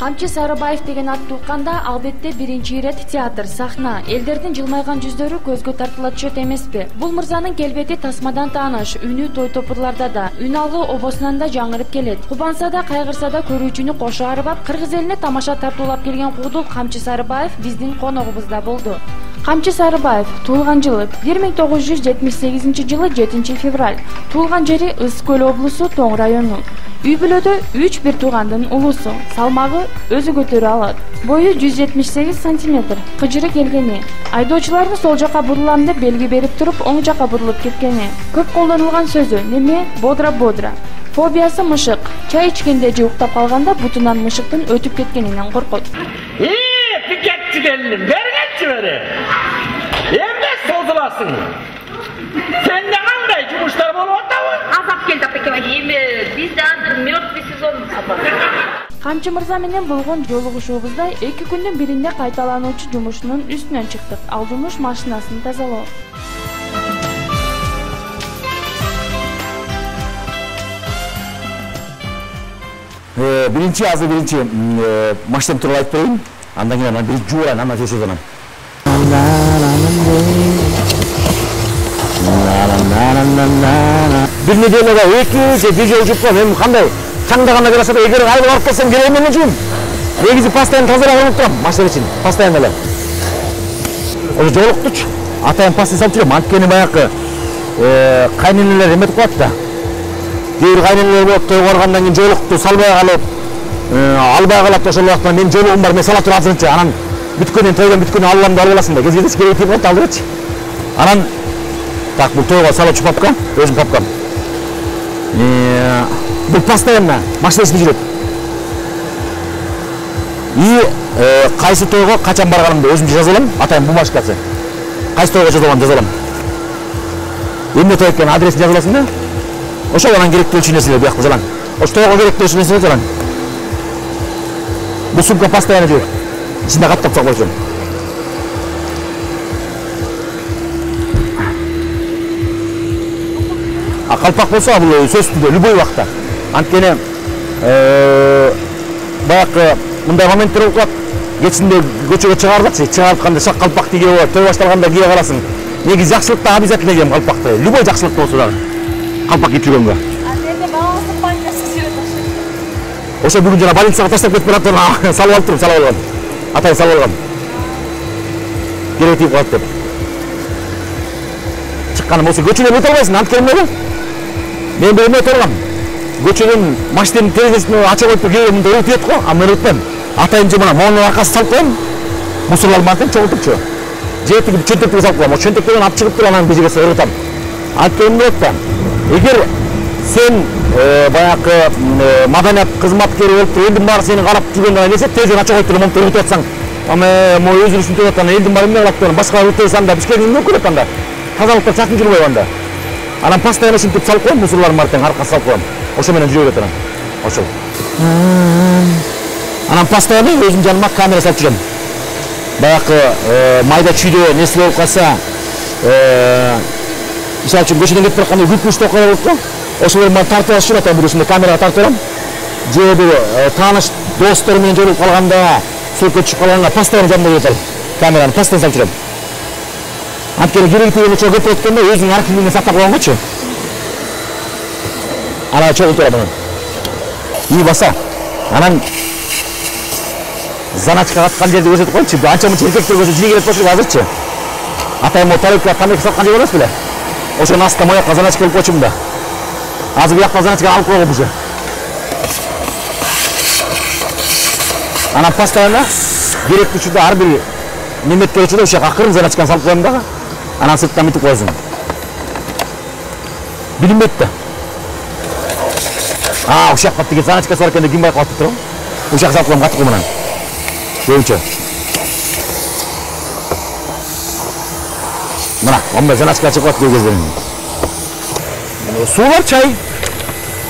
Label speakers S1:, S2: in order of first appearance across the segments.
S1: Камчы Сарыбаев деген атты укканда албетте биринчи ирет театр, сахна, элдердин жылмайган жүздөрү көзгө тартыла түшөт эмеспи? Бул мырзанын келбети тасмадан тааныш, үнү той топурларда да, үн алуу обосунан да жаңырып келет. Кубанса да, кайгырса да көрүүчүнү кошо арбап, кыргыз элине тамаша тартуулап келген куудул Камчы Сарыбаев биздин коногубузда болду. Камчы Сарыбаев туулган жылы 1978 жылы 7 февраль. Туулган жери Ысык Көл облусу Тоң району. Үй бүлөдө 3 бир туугандын улусу. Салмагы өзү көтөрө алат. Бою 178 сантиметр. Кыжыры келгени. Айдоочулардын сол жака бурулам деп белги берип туруп, оң жака бурулуп кеткени. Көп колдонулган сөзү неме? Бодра. Фобиясы мышык. Чай ичкенде же уктап калганда бутунан мышыктын өтүп кеткенинен коркот.
S2: Piketçi geldim, vergetçi veri. Emres sozulасың. Sende qanday жұмыштар болып атабы?
S3: Азап келді апекеме, бізде азыр мертвый сезон сапар.
S1: Камчы мырза менен болгон жолугушуубузда 2 күндүн биринде кайталануучу жумушунун үстүнөн чыктык. Ал жумуш машинасын тазалоо.
S4: Birinci maçtan turla ayıp vereyim. Andan gelen bir juğuran ama teşekkür ederim. Bir nedeniyle de iki video uçupla benim kanday çangdağına gelirse de eğer ayrı varıp kalsam geleyim ben uçuyum. Negizi pastayını tazalamak unuttum maçlar için pastayını böyle. O joluk tuç. Atayın pastayı saltıyorum. Antkeni bayakı kayneneler emet koyat da. Diğer kayneneler boyup toy korgandan keyin joluktu salbaya kalıp албай калат ошол убакта мен жолугум бар мен сала турасынчы анан бүткөндөн тойдон бүткөнү алламды алып аласың да кезгедес керектип болот алдырачы анан так бул тойго салуучу папка өзүм папкам бул постоянно машина ичинде жүрөт и кайсы тойго качан барганымды өзүм жаза алам атайын бумажкасы кайсы тойго жаза алам эмне той экен адресин жаза аласың да ошол анан керектүүчү нерселер биякта жазалаң ошо тойго керектүүчү нерселер жазалаң. Bu sumka постоянно жүрөт. İçinde каттап сакап жүрөм. А калпак болсо бул сөз үстүндө любой убакта. Анткени баягы мындай моменттер болуп калат. Кечинде көчөгө чыгарбачы, чыгартканда шак калпак кийге болот. Той башталганда кие каласың. Негизи жакшылыкта обязательно кием калпакты. Любой жакшылык болсо дагы. Калпак кийип жүргөнгө. Ошо бүгүн жана больницага таштап кетип баратып салып алып турум, салып алгам. Атай салып алгам. Керектип калат деп. Чыкканым болсо көчөдөн өтө албайсың, анткени эмне? Мен бир эмне тургам. Көчөдөн машинанын терезесин ача коюп кээ мындай өтөт го, а мен өтпөйм. Атайын же мына моунун аркасын салып коем. Мусорлардын баарын чогултупчу. Жетиги чөнтөккө салып коем. О чөнтөктөн алып чыгып туруп анан бижиге ырытам. Анткени эмне да? Эгер сен баягы маданият кызматкери болуп элдин баары сени карап жүргөндөн элесе тезирээк ача коюп туруп монтип өтүп атсаң могу өзүн ушинтип атат элдин баары эмне кылат деп башка өтөсөң анда бишкектин эмне көрөт анда тазалыкта чакын жүрбөйбү анда анан постоянно ушинтип салып коем мусорлардын баарын тең аркасына салып коем ошо менен жүрө берет анан ошол анан постоянно өзүмдүн жаныма камера салып жүрөм баягы майда чүйдө нерсе болуп калса мисалы үчүн көчөдөн кетип баратканда күлкүнчтүү окуя болот го ошолор мага тартып алышып атам бирөөсүндө камерага тартып алам же бир тааныш достор менен жолугуп калганда суукка түшүп калганда постоянно жанымда жүрөт ал камераны постоянно салып жүрөм анткени керекти эле көп өткөндө өзүнүн архивине сактап койгонгочу анан чогултуп алат анан и баса анан заначка каткан жерди көрсөтүп коечу анча мынча эркектер көрсө жири келет болчу азырчы атайын могу тарелка тамеки саткан жер эмес беле ошонун астына моякка заначка алып койчумун да азыр бияка заначка алып койгом уже анан постоянно керектүү учурда ар бир неметке учурда ушул жака акырын заначканы салып коем дагы анан сырттан мынтип коесуң билинбейт да ушул жака тиги заначкасы бар экен деп ким байкап атып турган ушул жака салып коем катык менен көбүнчө мына мондай заначка чыгып атат кээ кездерин суу бар чай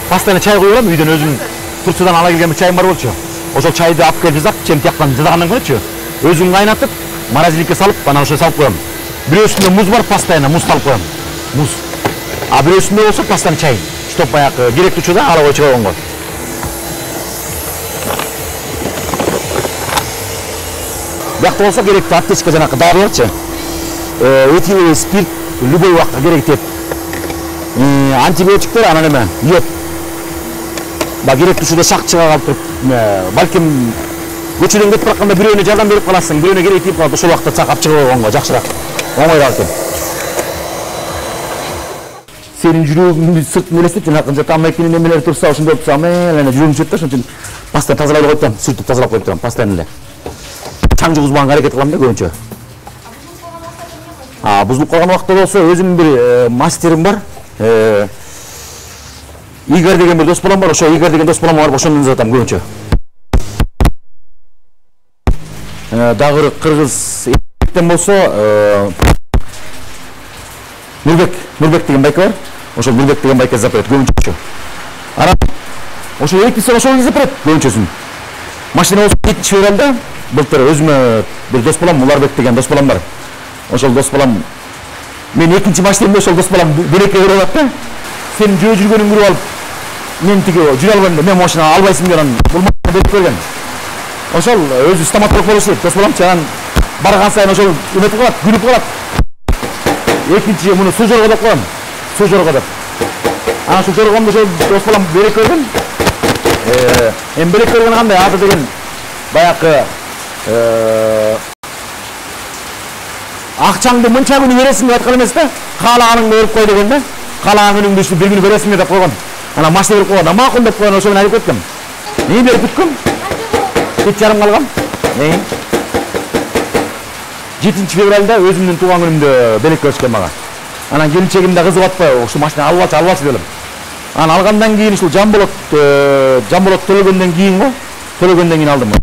S4: постоянно чай куюп алам үйдөн өзүм Турциядан ала келген чайым бар болчу ошол чайды алып келип жазап чем тияктан жазагандан көрчү өзүм кайнатып морозиликке салып анан ошо салып коем бирөөсүндө муз бар постоянно муз салып коем муз а бирөөсүндө болсо постоянно чай чтоб баягы керектүү учурда ала койчу койгонго Бияқта болса керекті аптечка жанақы дарыларчы. Этиловый спирт любой уақытқа керек деп. Антибиотиктер анан эме, йод. Керек түшүдө шакчыга калып туруп, балким көчөдөн кетип баратканда бирөөнө жардам берип каласың, бирөөнө керек тийип калат, ошол убакта чакап чыгып койгонго жакшыраак. Оңойраак экен. Senin жүрөгүңдү сыртын элестеп, жанакынча тамакинин эмелери турса, ошондой турса, эле жүрөгүм чөт да, ошон үчүн постоянно тазалап коюп турам, сүртүп тазалап коюп турам, постоянно эле. Чаң жугузбаганга аракет кылам да көбүнчө. Бузулуп калган убакта болсо өзүмдүн бир мастерим бар. Игорь деген бир дос балам бар, ошо Игорь деген дос балам бар, ошондон жатам көбүнчө. Дагы бир кыргыз эктен болсо Нурбек деген байка бар. Ошол Нурбек деген байка запрет көбүнчө. Анан ошол электричество ошол запрет көбүнчөсүн. Машина болсо 7-февралда былтыр өзүмө бир дос балам Уларбек деген дос балам бар. Ошол дос балам мен экинчи машинамда ошол дос балам береке көрүп алат да. Сен жүргөнүң көрүп алып, мен тиги жүрө албайм да, мен машина албайсың деп анан бул машина берип берген. Ошол өзү стоматолог болуп иштейт, дос баламчы, анан барган сайын ошол үмөтүп калат, күлүп калат. Экинчи муну суу жорго деп коем. Суу жорго деп. Анан ошол жоргомду ошол дос балам береке берген. Эми береке берген кандай аты деген баякы акчаңды мынча күнү бересиң деп айткан эмес да. Каалаганыңды берип кой деген да. Каалаган күнүңдү ушул бир күнү бересиң деп койгон. Анан машина берип койгон. Макул деп койгон, ошо менен алып кеткем. Эмне берип бүткөм? 7,5 калган. 7-февралда өзүмдүн тууган күнүмдө береке беришкен мага. Анан келинчегим да кызыгып атпайбы, ушул машина албачы деп элем. Анан алгандан кийин ушул Жамболот төлөгөндөн кийин алдым.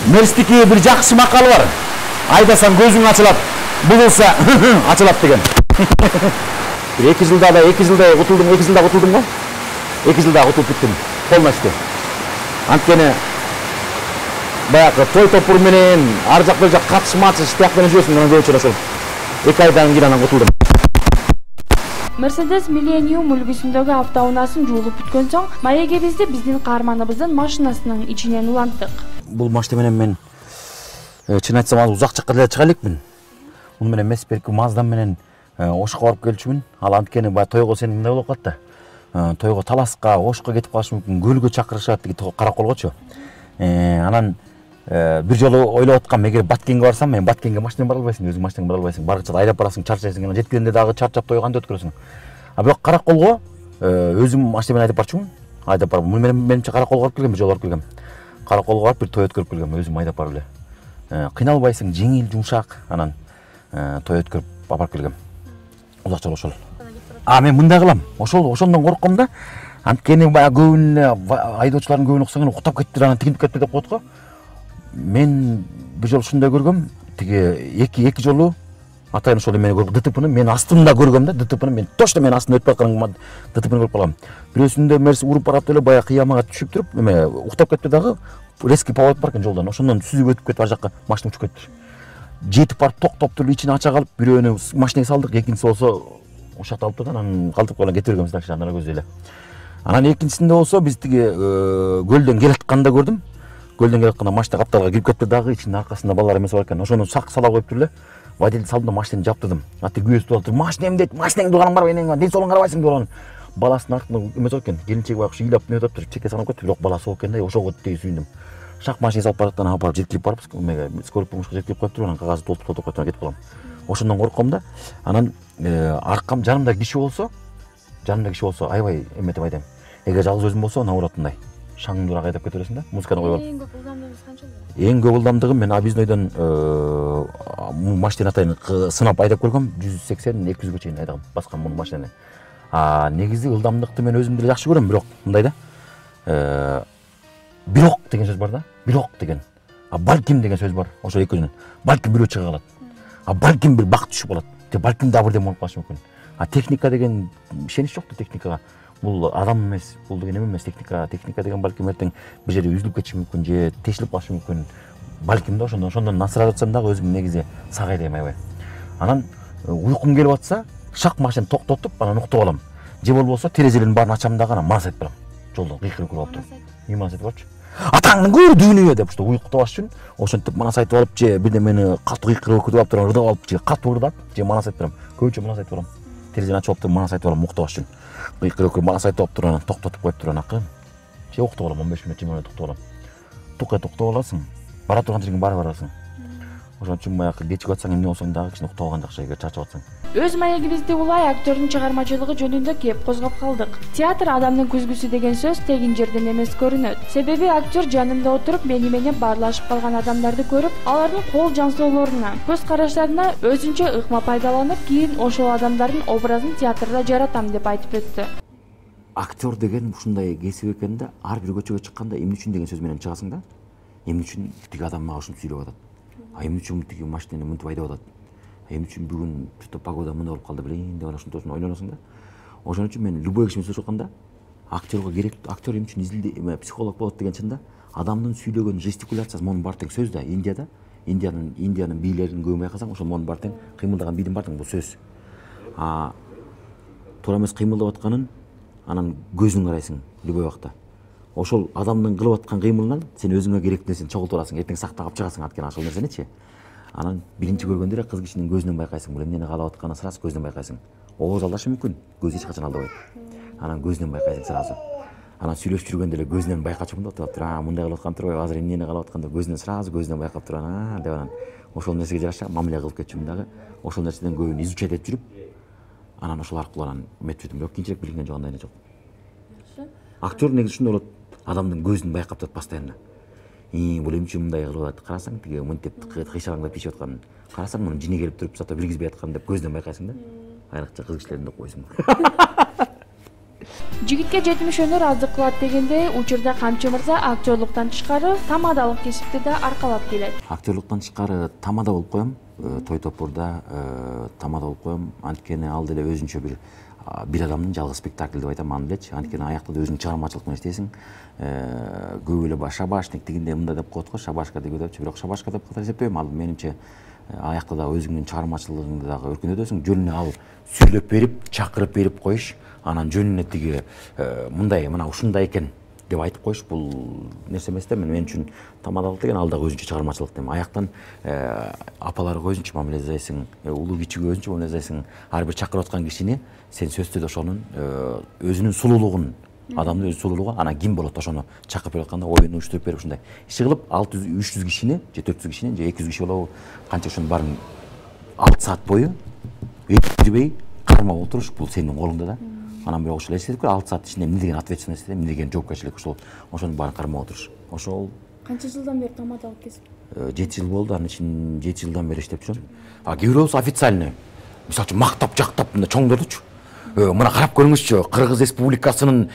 S4: Мерстики бир жакшы макалы бар. Айдасаң көзүң ачылат, бугулса ачылат деген. 2 жылда кутулдум го. 2 жылда кутулуп бүттүм полностью. Анткени баягы той топур менен ар жак бер жак катышмачы тияк менен жүрөсүң, анан көбүнчө ошол 2 айдан кийин анан кутулдум.
S1: Mercedes Millennium үлгүсүндөгү автоунаасын жуулуп бүткөн соң маегибизди биздин каарманыбыздын машинасынын ичинен уланттык.
S4: Бул машина менен мен чын айтсам ал узак жакка деле чыга элекмин. Муну менен эмес, берки Маздан менен Ошко барып келчүмүн. Ал анткени бая тойго сен мындай болуп калат да. Тойго Таласка, Ошко кетип калышы мүмкүн, көлгө чакырышат деги Караколгочу. Анан бир жолу ойлоп аткам, эгер Баткенге барсам, мен Баткенге машина бара албайсың, өзүң машинаңды бара албайсың. Баргыча айдап барасың, чарчайсың, анан жеткенде дагы чарчап тойго кандай өткөрөсүң. Бирок Караколго өзүм машина менен айдап барчумун. Айдап барып, менимче Караколго барып келгем, бир жолу барып келгем. Караколго барып бир той өткөрүп келгем, өзүм айдап барып эле. Кыйналбайсың, жеңил, жумшак, анан той өткөрүп барып келгем. Узак жол ошол. Мен мындай кылам. Ошондон корком да. Анткени бая көбүнө айдоочулардын көбүнө оксоң уктап кетти, анан тигинип кетти деп коет го. Мен бир жолу ушундай көргөм. Тиги эки жолу атайын ошол эмени көрүп, ДТПны мен астында көргөм да. ДТПны мен точно мен астында өтүп аткан ДТПны көрүп калгам. Бирөөсүндө Мерс уруп барат эле, бая кыямага түшүп туруп, эме уктап кетти дагы. Резкий поворот бар экен жолдон. Ошондон сүзүп өтүп кетип ар жакка машина учуп кетти. Жетип барып токтоп туруп ичине ача калып, бирөөнү машинага салдык, экинчиси болсо ошакта алып турган, анан калтырып койгон, кете бергенбиз дагы андара көздөй эле. Анан экинчисинде болсо биз тиги көлдөн келатканда көрдүм. Көлдөн келатканда машина капталга кирип кетти дагы, ичинде аркасында балдар эмеси бар экен. Ошону сак сала коюп туруп эле водитель салдым да машинаны жаптырдым. Ати күбөсү туруп, машинем дейт, машинеңди туганың барбы, энең ден соолуңга карабайсың деп алган. Баласынын артында эмеси бар экен. Келинчеги байкуш ыйлап нөтөп туруп чекке санап кетти, бирок баласы болуп экен да, ошого теги сүйүндүм. Шак машина салып бараттан алып барып жеткирип барып, скорый помощька жеткирип коюп туруп, анан кагазды толтуруп койгон кетип калам. Ошондон корком да. Анан аркам жанымда киши болсо аябай эметип айдайм. Эгер жалгыз өзүм болсо наоборотундай шаңдуураак айдап кете бересиң да, музыканы коюп алып.
S1: Эң көп ылдамдыгыңыз канча болот?
S4: Эң көп ылдамдыгым мен объездойдон машина атайын сынап айдап көргөм, 180-200 чейин айдагам, баскан муну машинаны. Негизи ылдамдыкты мен өзүм деле жакшы көрөм, бирок мындай да. Бирок деген сөз бар да. Бирок деген. Балким деген сөз бар. Ошо экөөнүн. Балким бирөө чыга калат. Балким бир бак түшүп калат. Балким да бирдем болуп калышы мүмкүн. Техника деген ишенич жок да техникага. Бул адам эмес, бул деген эме эмес техника. Техника деген балким эртең бир жерде үзүлүп кетиши мүмкүн, же тешилип калышы мүмкүн. Балким да ошондон насырап жатсам дагы өзүм негизи сак айдайм аябай. Анан уйкум келип атса, шак машинаны токтотуп, анан уктап алам. Же болбосо терезелердин баарын ачам дагы анан мас айтып барам. Жолдон кыйкырып көрүп туруп. Мас айтып барчы. Атаңның көрі дүйнөйө деп уйкутабаш үчүн ошентип манас айтып алып же бирдемени катуу кыйкырып өкүтүп алып турам, ырдап алып же катуу ырдап же манас айтып турам. Көбүнчө манас айтып турам. Терезени ачып алып туруп манас айтып алам уктабаш үчүн. Кыйкырып өкүрүп манас айтып алып туруп анан токтотуп коюп туруп акын. Же уктап алам 15 мүнөт 20 мүнөт уктап алам. Токтоп аласың. Бара турган жерге бара барасың. Ошон үчүн баягы кечип атсаң эмне болсоң дагы кичине уктап алган жакшы эгер чарчап атсаң.
S1: Өз маегибизди улай актёрдун чыгармачылыгы жөнүндө кеп козгоп калдык. Театр адамдын күзгүсү деген сөз тегин жерден эмес көрүнөт. Себеби актер жанымда отуруп мени менен баарлашып калган адамдарды көрүп, алардын кол жансоолоруна, көз караштарына өзүнчө ыкма пайдаланып, кийин ошол адамдардын образын театрда жаратам деп айтып өттү.
S4: Актер деген ушундай кесип экен да, ар бир көчөгө чыкканда эмне үчүн деген сөз менен чыгасың да. Эмне үчүн тиги адам мага ушинтип сүйлөп атат. Эмне үчүн тиги машинени мынтип айдап атат. Эмне үчүн бүгүн что погода мындай болуп калды билейин деп ошентип ойлоносуң да. Ошон үчүн мен любой киши менен сүйлөшүп атканда актерго керек, актер эмне үчүн изилде психолог болот деген чында адамдын сүйлөгөн жестикуляциясы монун баары тең сөз да. Индиянын бийлерин көбүн байкасаң, ошол монун баары тең кыймылдаган бийдин баары тең бул сөз. Туура эмес кыймылдап атканын анан көзүң карайсың любой убакта. Ошол адамдын кылып аткан кыймылынан сен өзүңө керектүү нерсени чогултуп аласың, эртең сактап чыгасың анткени ошол нерсеничи. Анан биринчи көргөндө эле кыз кишинин көзүнөн байкайсың, бул эмнени каалап атканын сразу көзүнөн байкайсың. Ооз алдашы мүмкүн, көз эч качан алдабайт. Анан көзүнөн байкайсың сразу. Анан сүйлөшүп жүргөндө эле көзүнөн байкачу мындай отуруп, мындай кылып аткан турбайбы, азыр эмнени каалап аткан деп көзүнөн байкап турган, деп анан ошол нерсеге жараша мамиле кылып кетчүмүн дагы. Ошол нерседен көбүн изучать этип жүрүп, анан ошол аркылуу анан эметип жүрдүм. Бирок кийинчерээк билген жок, андай эле жок. Актер негизи ушундай болот, адамдын көзүн байкап турат постоянно. Бул эмне үчүн мындай кылып атат? Карасаң тиги мынтип кыйшагаңдап тийишип атканын. Карасаң мунун жини келип туруп, зато биргизбей атканын деп көзүнөн байкайсың да. Айрыкча кыз кишилердин деп койсуң.
S1: Жигитке 70 өнөр аздык кылат дегендей, учурда Камчы мырза актерлуктан тышкары тамадалык кесипти да аркалап келет.
S4: Актерлуктан тышкары тамада болуп коем, той топурда тамада болуп коем. Анткени ал деле өзүнчө бир адамдын жалгыз спектакль деп айтам аны делечи. Анткени аякта да өзүң чыгармачылык менен иштейсиң. Көп эле шабашник дегенде мындай деп коет го, шабашка депчи, бирок шабашка деп ката эсептебейм. Ал менимче аякта да өзүңдүн чыгармачылыгыңды дагы өркүндөтөсүң. Жөнүнө ал сүйлөп берип, чакырып берип коюш, анан жөнүнө тиги мындай мына ушундай экен деп айтып коюш бул нерсе эмес да. Мен үчүн тамадалык деген ал дагы өзүнчө чыгармачылык дейм. Аяктан апаларга өзүнчө мамиле жасайсың, улуу кичиге өзүнчө мамиле жасайсың. Ар бир чакырып аткан кишини сен сөзсүз түрдө ошонун өзүнүн сулуулугун, адамдын өз сулуулугу, анан ким болот ошону чакырып берип атканда оюн уюштуруп берип ушундай иши кылып 300 кишини же 400 кишини же 200 киши болобу канча ошонун баарын 6 саат бою эптирбей кармап отуруш бул сенин колуңда да. Анан бирок ошол эсептеп көр 6 саат ичинде эмне деген ответственность, эмне деген жоопкерчилик ошонун баарын кармап отуруш. Ошол
S1: Канча жылдан бери тамадалык кесип?
S4: 7 жыл болду, анын ичин 7 жылдан бери иштеп жүрөм. Кээ бирөө болсо официальный, мисалы үчүн мактап жактап мындай чоңдордучу. Мына карап көрүңүзчү, Кыргыз Республикасынын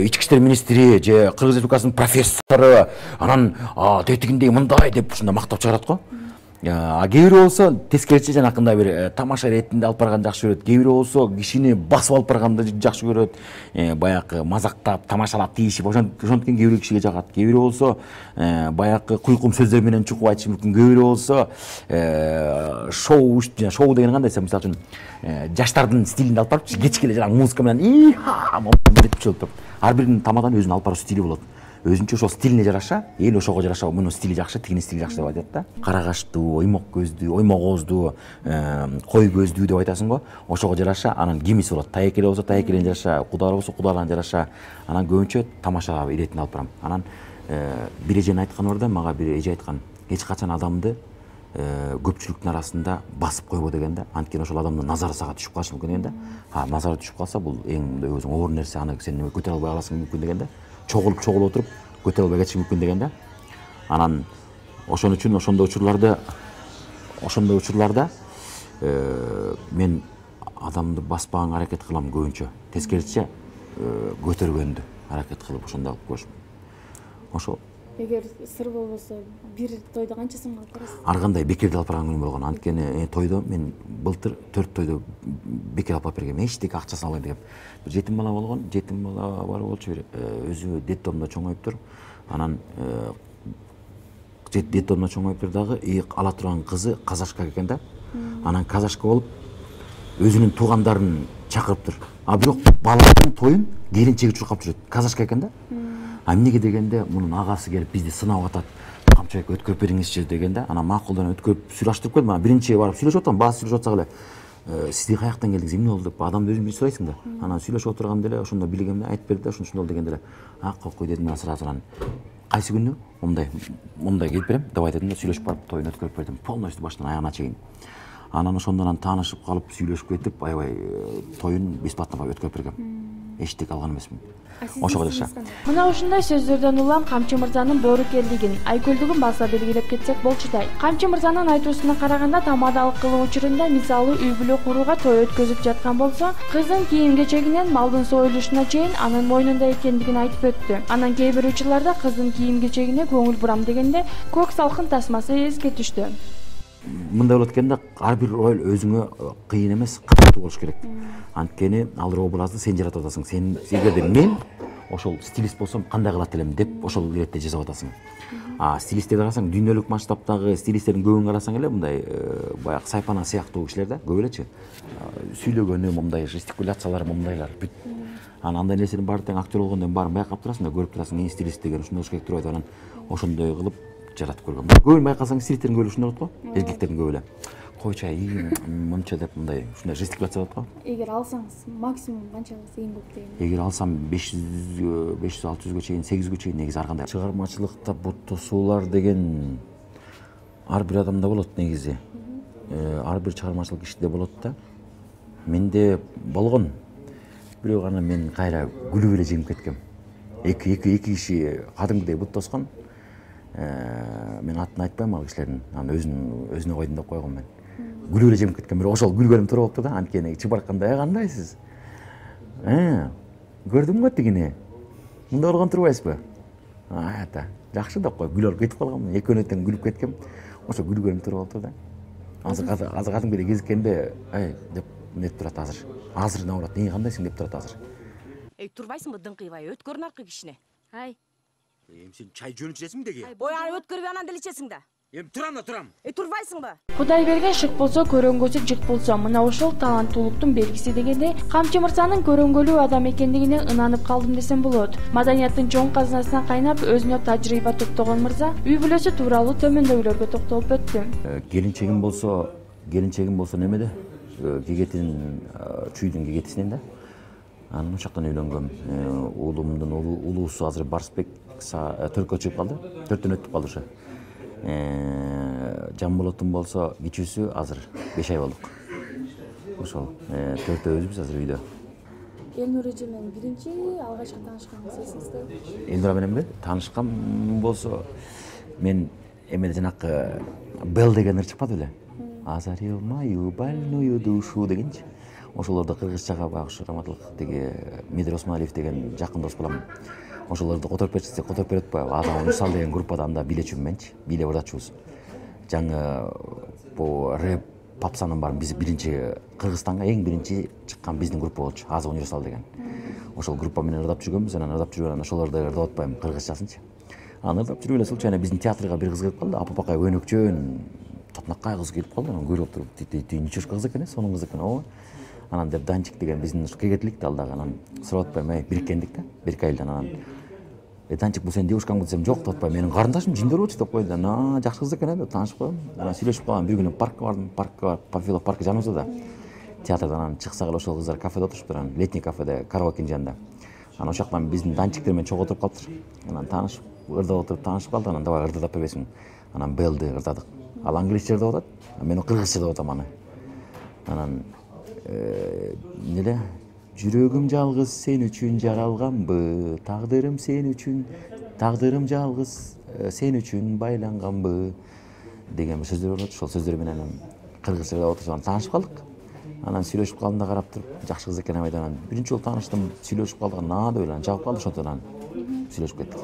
S4: ички иштер министри же Кыргыз Республикасынын профессору, анан тетигиндей мындай деп ушундай мактап чыгарат го. Кээ бирөө болсо тескерисинче жанакындай бир тамаша иретинде алып барганды жакшы көрөт. Кээ бирөө болсо кишини басып алып барганды жакшы көрөт. Баягы мазактап, тамашалап тийишип, ошонткен кээ бирөө кишиге жагат. Кээ бирөө болсо баягы куйкум сөздөр менен чукуп айтышы мүмкүн. Кээ бирөө болсо шоу деген кандай десем, мисалы үчүн жаштардын стилинде алып барып, кечке эле жанагы музыка менен болуп. Ар биринин тамаданын өзүнүн алып баруу стили болот. Өзүнчө ошол стилине жараша, эл ошого жараша, мунун стили жакшы, тигинин стили жакшы деп айтат да. Кара каштуу, оймок көздүү, оймок ооздуу, кой көздүү деп айтасың го. Ошого жараша анан кимиси болот. Таекеле болсо таекелене жараша, кудалар болсо кудаларына жараша. Анан көбүнчө тамаша иретине алып барам. Анан бир эженин айтканы бар да, мага бир эже айткан, эч качан адамды көпчүлүктүн арасында басып койбо деген да. Анткени ошол адамдын назары сага түшүп калышы мүмкүн деген да. Назары түшүп калса, бул эң мындай өзүң оор нерсе, аны сен көтөрө албай каласың мүмкүн деген да. Чогулуп отуруп көтөрө албай кетиши мүмкүн деген да. Анан ошон үчүн ошондой учурларда мен адамды баспаганга аракет кылам көбүнчө. Тескерисинче көтөргөндү аракет кылып ошондой кылып коюшум. Ошол.
S1: Эгер сыр болбосо, бир тойдо канча сомго алып барасыз?
S4: Ар кандай бекерди алып барган күнүм болгон. Анткени тойдо мен былтыр 4 тойдо бекер алып бергем. Эчтеке акчасын албай бергем. Бир жетим бала болгон, жетим бала бар болчу бир. Өзү детдомдо чоңоюптур. Анан детдомдо чоңоюптур дагы ала турган кызы казашка экен да. Анан казашка болуп өзүнүн туугандарын чакырыптыр. Бирок баланын тоюн келинчеги чуркап жүрөт. Казашка экен да. Эмнеге дегенде мунун агасы келип бизди сынап атат. Камчыбек өткөрүп бериңизчи дегенде, анан макулдан өткөрүп сүйлөштүрүп келдим. Анан биринчи барып сүйлөшүп атам, баасы сүйлөшүп атсак эле сиз каяктан келдиңиз, эмне болду деп адамды өзүң сурайсың да. Анан сүйлөшүп отурганда эле ошондо билгемди айтып берди да, ушунча дегенде эле койкуй дедим да сразу. Анан кайсы күнү мындай келип берем, давай дедим да, сүйлөшүп барып тоюн өткөрүп бердим, полностью баштан аягына чейин. Анан ошондон таанышып калып, сүйлөшүп кетип, аябай тоюн бесплатно барып өткөрүп бергем. Эчтек алган эмесмин. Ошого эле.
S1: Мына ушундай сөздөрдөн улам Камчы мырзанын боорукелдигин, айкөлдүгүн баса белгилеп кетсек болчудай. Камчы мырзанын айтуусуна караганда тамадалык кылуу учурунда мисалы үй бүлө курууга той өткөзүп жаткан болсо, кыздын кийим-кечегинен малдын союлушуна чейин анын мойнунда экендигин айтып өттү. Анан кээ бир учурларда кыздын кийим-кечегине көңүл бурам дегенде көк салкын тасмасы эске түштү.
S4: Мындай болот экенде, ар бир роль өзүңө кыйын эмес, кызыктуу болуш керек. Анткени ал образды сен жаратып атасың. Сен эгерде мен ошол стилист болсом кандай кылат элем деп ошол иретте жасап атасың. Стилисттерди карасаң, дүйнөлүк масштабтагы стилисттердин көбүн карасаң эле мындай баягы Сайпана сыяктуу кишилер да, көп элечи. Сүйлөгөнү мындай, жестикуляциялары мындайлар бүт. Андай нерсенин баары тең актер болгондон баарын байкап турасың да, көрүп турасың, стилист деген ушундай болуш керек деп атып, анан ошондой кылып жаратып көргөм. Көбүн байкасаң, стилисттердин көбү ушундай болот го, эркектердин көбү эле. Койча мынча деп мындай ушундай жестикуляция болот го.
S1: Эгер алсаңыз максимум канчаңыз эң көп деген?
S4: Эгер алсам 500-600гө чейин, 800гө чейин негизи ар кандай. Чыгармачылыкта бут тосуулар деген ар бир адамда болот негизи. Ар бир чыгармачылык иште болот да. Менде болгон. Бирок аны мен кайра күлүп эле жеңип кеткем. Эки киши кадимкидей бут тоскон. Мен атын айтпайм ал кишилердин. Аны өзүнө койдум деп койгом мен. Күлүп эле жеңип кеткем. Бирок ошол күлгөнүм туура болупту да. Анткени чыбаркандай кандайсыз? Көрдүңбү тигини? Мындай болгон турбайсызбы? Жакшы деп кой, күлүп кетип калгам. Экөөнө тең күлүп кеткем. Ошо күлгөнүм туура болупту да. Азыр кадимкидей кезиккенде, деп нетип турат азыр. Азыр эмне болот? Кандайсың деп турат азыр.
S5: Турбайсыңбы дыңкыйбай, өткөрүн аркы кишине.
S4: Сен чай жөнүп ичесиңби деги?
S5: Аны өткөрүп анан деле ичесиң да.
S4: Турам.
S5: Турбайсыңбы?
S1: Кудай берген шык болсо, көрөнгөсү жык болсо, мына ошол таланттуулуктун белгиси дегенде, Камчы мырзанын көрөнгөлүү адам экендигине ынанып калдым десем болот. Маданияттын чоң казынасынан кайнап, өзүнө тажрыйба топтогон мырза үй бүлөсү тууралуу төмөндөгүлөргө токтолуп өттү.
S4: Келинчегим болсо немеде? Кегетин, чүйдүн кегетисинен да. Анан ошоктон үйлөнгөм. Уулумдун улуусу азыр Барсбек 4кө чыгып калды. 4төн өтүп калды ошо. Жамболотун болсо кичүүсү азыр 5 ай болдук. Ошол 4өбүзбүз азыр үйдө.
S1: Элнур эже менен биринчи алгачкы таанышканыңыз эсиңизде?
S4: Элнура мененби таанышкан болсо, мен эмеде жанакы Бел деген ыр чыкпады беле? Озарил мою больную душу дегенчи. Ошолорду кыргызчага баягы ушу раматылык деги Медер Осмоналиев деген жакын дос балам. Ошолорду которуп берсек, которуп берет атпайбы? Адам Унусал деген группада анда бийлечүмүн менчи, бийлеп ырдачубуз. Жаңы бу рэп попсанын баарын биз биринчи Кыргызстанга эң биринчи чыккан биздин группа болчу, Аза Универсал деген. Ошол группа менен ырдап жүргөнбүз, анан ырдап жүргөн ошолорду ырдап атпайм кыргызчасынчы. Анан ырдап жүрүп эле случайно биздин театрга бир кыз келип калды, апапакай өнөкчөн, татынакай кыз келип калды, анан көрүп туруп, ничешка кыз экен, сонун кыз экен, ооба. Анан деп Данчик деген биздин кегетилик алдагы, анан сурап атпайм, бириккендик да, бир айылдан анан. Данчик бул сенин девушкаңбы десем, жок деп атпайм, менин карындашым Жиндер болчу деп койду. Жакшы кыз экен деп таанышып койдум. Анан сүйлөшүп калган бир күнү паркка бардым, Панфилов паркы жаныбызда да. Театрдан анан чыксак эле ошол кыздар кафеде отуруптур, анан летний кафеде, караокенин жанында. Анан ошоктан биздин Данчиктер менен чогуу отуруп калыптыр. Анан таанышып, ырдап отуруп таанышып калдык, анан давай ырдап бербесиң. Анан Белди ырдадык. Ал англисче ырдап атат, мен кыргызча ырдап атам аны. Анан Неле? Жүрөгүм жалгыз сен үчүн жаралганбы, тагдырым сен үчүн, тагдырым жалгыз сен үчүн байланганбы деген сөздөр болот. Ошол сөздөр менен кыргызча ырдап отурсам таанышып калдык. Анан сүйлөшүп калдым да карап туруп, жакшы кыз экен айдан. Анан биринчи жолу тааныштым, сүйлөшүп калдык, деп эле жабып калды, ошондон анан сүйлөшүп кеттик.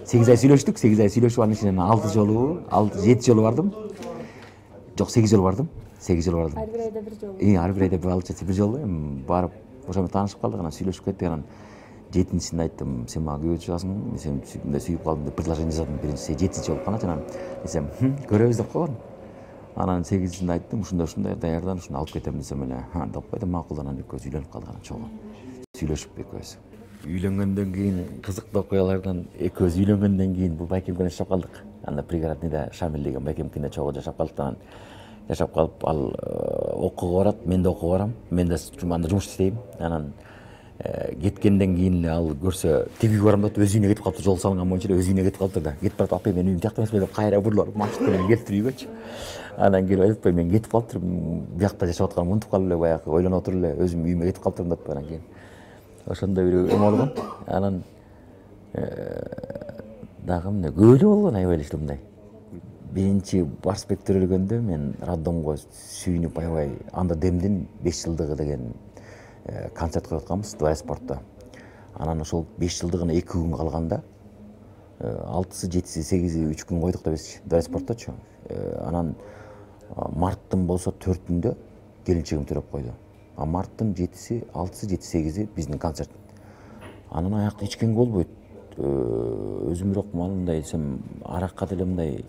S4: 8 ай сүйлөштүк, 8 ай сүйлөшүп анын ичинен 7 жолу бардым. Жок, 8 жолу бардым. 8 жыл бардым.
S1: Ар бир айда бир жолу.
S4: Ар бир айда бир жолу барып, ошо менен таанышып калдык, анан сүйлөшүп кеттик. Анан 7-синде айттым, сен мага күйөөт чыгасың, сен сүйүп калдым деп предложение жасадым. Биринчиси 7-чи жолу каначы, анан десем, көрөбүз деп койгон. Анан 8-синде айттым, ушундай даярдан ушуну алып кетем десем эле, деп койду, макул. Анан экөөбүз үйлөнүп калдык, анан чогуу сүйлөшүп экөөбүз. Үйлөнгөндөн кийин кызыктуу окуялардан экөөбүз үйлөнгөндөн кийин бул байкемкене жашап калдык. Анда пригородныйда Шамил деген байкемкене чогуу жашап калдык. Жашап калып ал окууга барат, мен да окууга барам. Мен да анда жумуш иштейм. Анан кеткенден кийин ал көрсө тиги барам деп өз үйүнө кетип калыптыр, жол салынган боюнча эле өз үйүнө кетип калыптыр да. Кетип барат, апай менин үйүм тиякта эмес деп кайра бурулуп машина менен келиптир үйгөчү. Анан келип айтпай мен кетип калыптырмын, биякта жашап атканым унутуп калып эле, баягы ойлонуп отуруп эле өзүм үйүмө кетип калыптырмын деп анан кийин ошондой бир эме болгон. Анан дагы эмне көп эле болгон, аябай эле ушул мындай. Биринчи Барсбек төрөлгөндө мен роддомго сүйүнүп аябай анда демдин 5 жылдыгы деген концерт коюп атканбыз Двороспортто. Анан ошол 5 жылдыгына 2 күн калганда 6-сы, 7-си, 8-и 3 күн койдук да биз Двороспортточу. Анан марттын болсо 4-үндө келинчегим төрөп койду. Марттын 7-си, 6-сы, 7-си, 8-и биздин концерт. Анан аякта ичкенге болбойт. Өзүм бирок мындай десем аракка деле мындай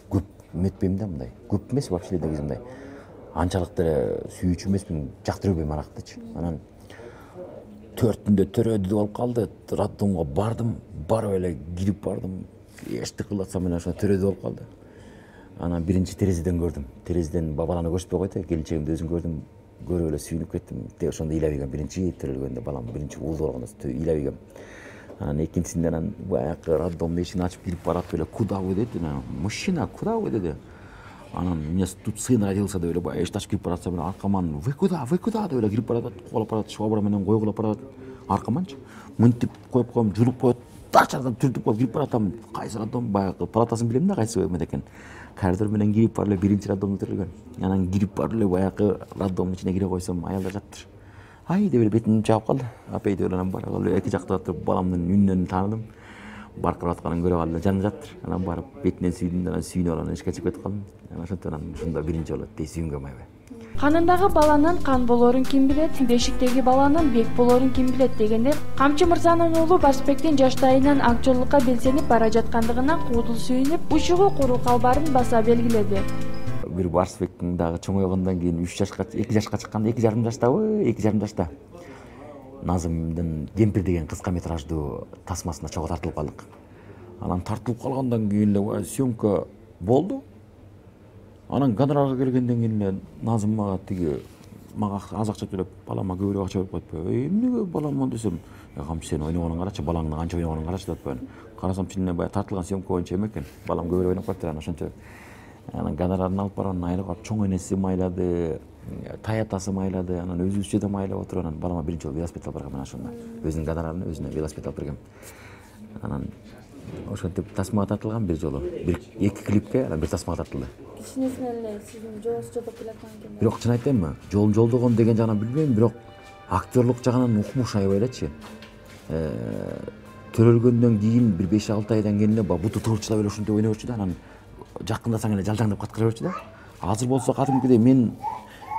S4: көп эметпейм да, мындай. Көп эмес вообще деле мындай. Анчалык деле сүйүүчү эмесмин, жактыра бербейм арактычы. Анан 4-үндө төрөдү болуп калды. Роддомго бардым, барып эле кирип бардым. Эчти кылатсам менен ошо төрөдү болуп калды. Анан биринчи терезеден көрдүм. Терезеден баланы көрсөтпөй койду, келинчегимди өзүм көрдүм. Көрүп эле сүйүнүп кеттим. Ошондо ыйлап ийгем, биринчи төрөлгөндө балам биринчи уулду болгондо ыйлап ийгем. Анан экинчисинде анан баягы роддомдун эшигин ачып кирип барат эле, куда вы деди, мужчина, куда вы деди. Анан мне тут сын родился деп эле баягы эшикти ачып кирип баратса мен аркаман вы куда деп эле кирип барат, кубалап барат, швабра менен койгулап барат аркаманчы. Мынтип коюп коем, жулуп коет, тачардан түртүп коюп кирип баратам. Кайсы роддом баягы палатасын билем да, кайсы эме экен. Коридор менен кирип барып эле биринчи роддомдо төрөлгөн. Анан кирип барып эле баягы роддомдун ичине кире койсом, аялдар жаптыр. Ай деп эле бетин чаап калды. Апай деп эле анан барып эле эки жакта отуруп баламдын үнүнөн тааныдым. Баркырап атканын көрүп алып жаным жаптыр. Анан барып бетинен сүйдүм, анан сүйүнүп алып эшикке чыгып кетип калдым. Анан ошондон ушунда биринчи болот дей сүйүнгөм аябай.
S1: Канындагы баланын кан болорун ким билет, бешиктеги баланын бек болорун ким билет дегендей, Камчы мырзанын уулу Барсбектин жаштайынан актерлукка белсенип бара жаткандыгына куудул сүйүнүп, ушугу куру калбарын баса белгиледи.
S4: Бир Барсбектин дагы чоңойгондон кийин 3 жашка, 2 жашка чыкканда, 2,5 жаштабы, 2,5 жашта Назымдын Кемпир деген кыска метраждуу тасмасына чогуу тартылып калдык. Анан тартылып калгандан кийин эле съемка болду. Анан гонорарга келгенден кийин эле Назым мага аз акча төлөп, балама көбүрөөк акча берип койтпу. Эмнеге балам десем, камчы сен ойногонуң карачы, балаңдын канча ойногонун карачы деп коюн. Карасам чын эле баягы тартылган съемка боюнча эме экен. Балам көбүрөөк ойноп коюптур, анан ошончо анан гонорарын алып барган айлык алып, чоң энеси майлады, таятасы майлады, анан өзүбүзчө да майлап отуруп, анан балама биринчи жолу велосипед алып бергем, анан ошондо өзүнүн гонорарын өзүнө велосипед алып бергем. Анан ошентип тасмага тартылган бир жолу. Эки клипке анан бир тасмага тартылды.
S1: Кичинесинен эле сиздин жолуңуз жолдоп келаткан экен.
S4: Бирок чын айтайынбы, жолун жолдогон деген жагынан билбейм, бирок актерлук жагынан укмуш аябай элечи. Төрөлгөндөн кийин бир 5-6 айдан кийин эле буту тыгылчылап эле ушинтип ойной берчү да, анан жакындасаң эле жалжаңдап каткыра берчү да. Азыр болсо кадимкидей мен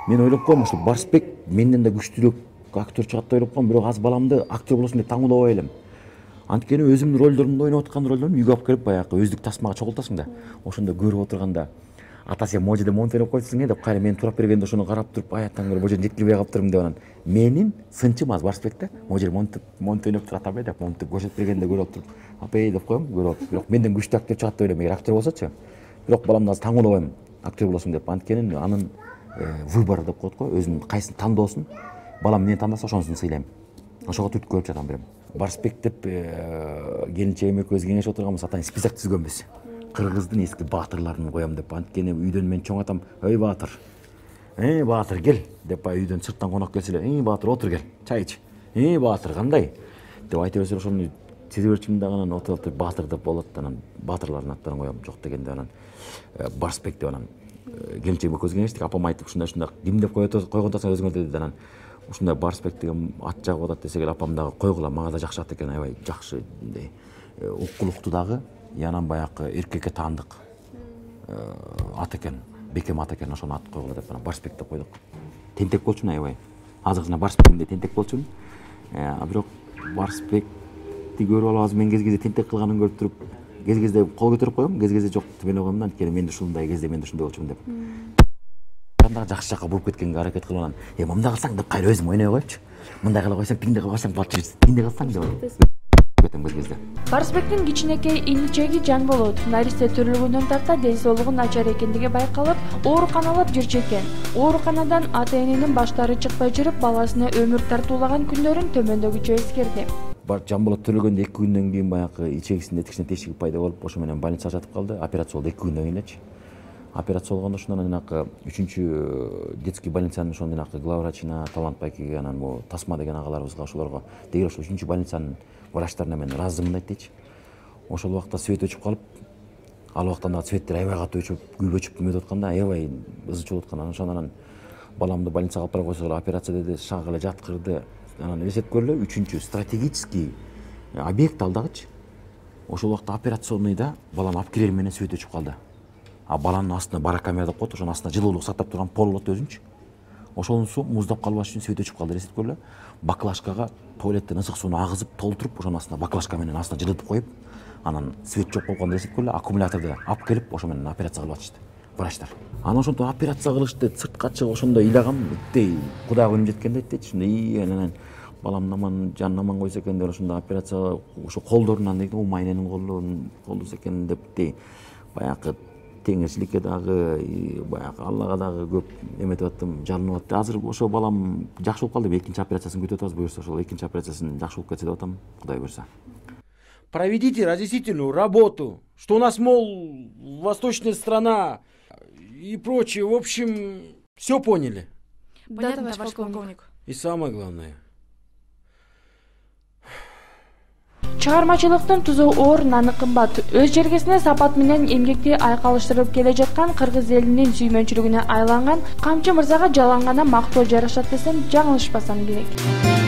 S4: ойлоп коем, ушу Барсбек менден да күчтүүрөөк актер чыгат деп ойлоп коем, бирок азыр баламды актер болосун деп таңуулабай элем. Анткени өзүмдүн ролдорумду ойноп аткан ролдорумду үйгө алып келип баягы өздүк тасмага чогултасың да. Ошондо көрүп отурганда ата сен могу жерде монт ойноп койсуң деп кайра мени турап бергенде ошону карап туруп аяттан көрүп могу жерден жеткирбей калыптырмын деп анан менин сынчым аз Барсбекте могу жерде монт ойноп туруп атабай деп монтуп көрсөтүп бергенде көрүп туруп апай деп коем, көрүп. Бирок менден күчтүү актер чыгат деп ойлойм, эгер актер болсочу. Бирок баламды азыр таңуулабайм актер болосуң деп. Анткени анын выбору деп коет го, өзүнүн кайсын тандоосун балам эмнени тандаса ошонусун сыйлайм. Ошого түрткү көрүп жатам берем. Барсбек деп келинчегим экөөбүз кеңешип отурганбыз, атайын список түзгөнбүз. Кыргыздын эски баатырларын коем деп. Анткени үйдөн мен чоң атам, "Ой баатыр. Баатыр кел" деп үйдөн сырттан конок келсе эле, "Баатыр отур кел, чай ич. Баатыр кандай?" деп айта берсе ошону сезе берчүмүн дагы, анан отуруп баатыр деп болот, анан баатырлардын аттарын коем. Жок дегенде анан Барсбек деп анан келинчегим экөөбүз кеңештик, апам айтып ушундай ким деп койгонтасың өзүңөр деди. Анан ушундай Барсбек деген ат жагып атат десек эле апам дагы койгула, мага да жакшы ат экен, аябай жакшы мындай уккулуктуу дагы, анан баягы эркекке таандык ат экен, бекем ат экен, ошону ат койгула деп анан Барсбек деп койдук. Тентек болчумун аябай. Азыркына Барсбегимде тентек болчумун. Бирок Барсбекти көрүп алып азыр мен кез-кезде тентек кылганын көрүп туруп, кез-кезде кол көтөрүп коем, кез-кезде жок деп эле коем да, анткени мен да ушундай кезде мен да ушундай болчумун деп. баштаганда жакшы жакка буруп кеткенге аракет кылып анан мындай кылсаң деп кайра өзүм ойной коюпчу. Мындай кыла койсоң, тиңде кыла койсоң болчу. Тиңде кылсаң деп кетем бир кезде.
S1: Барысбектин кичинекей иничеги Жанболот Нарисе төрөлгөндөн тарта ден соолугу начар экендиги байкалып, ооруканалап жүрчү экен. Ооруканадан ата-эненин баштары чыкпай жүрүп, баласына өмүр тартуулаган күндөрүн төмөндөгүчө эскерди.
S4: Жанболот төрөлгөндө 2 күндөн кийин баягы ичегисинде тишине тешик пайда болуп, ошо менен больницага жатып калды. Операция болду 2 күндөн кийин элечи. Операция болгондо ошондон анакы 3-чү детский больницанын ошондон анакы главврачына Талант байкеге анан бу Тасма деген агаларыбызга ошолорго деги ошо 3-чү больницанын врачтарына мен ыраазымын айтчы. Ошол убакта свет өчүп калып, ал убактан да светтер аябай катуу өчүп, күбө өчүп неметип атканда аябай ызы чуулуп аткан. Ошондон баламды больницага алып бара койсо операция деди, шак эле жаткырды. Анан элестетип көрөлү 3-чү стратегический объект алдагычы. Ошол убакта операционныйда балам алып кирер менен свет өчүп калды. Баланын астына барокамера деп коет, ошонун астына жылуулук сактап турган пол болот өзүнчү. Ошонусу муздап калбаш үчүн свет өчүп калды. Элестетип көрөлү. Баклажкага туалеттен ысык сууну агызып, толтуруп, ошонун астына баклажка менен астына жылытып коюп, анан свет жок болгондо элестетип көрөлү, аккумуляторду алып келип, ошо менен операция кылып атышты врачтар. Анан ошонтип операция кылышты, сыртка чыгып ошондой ыйлагам, иттей Кудай күнүм жеткенде айтты, ошондой анан балам аман, жанын аман койсо экен деп ошондо операция ошо колдорунан деди, майненин колу экен деп баягы теңирчиликке дагы, баягы Аллага дагы көп эметип аттым, жалынып аттым. Азыр ошо балам жакшы болуп калды. Экинчи операциясын күтүп атабыз, буюрса ошол экинчи операциясын жакшы болуп кетсе деп атам, Кудай буюрса.
S6: Проведите разъяснительную работу, что у нас, мол, восточная страна и прочее. В общем, все поняли.
S5: Понятно, товарищ полковник.
S6: И самое главное.
S1: Чыгармачылыктын тузу оор, наны кымбат. Өз жергесине сапат менен эмгекти айкалыштырып келе жаткан кыргыз элинин сүймөнчүлүгүнө айланган Камчы мырзага жалаң гана мактоо жарашат десем жаңылышпасам керек.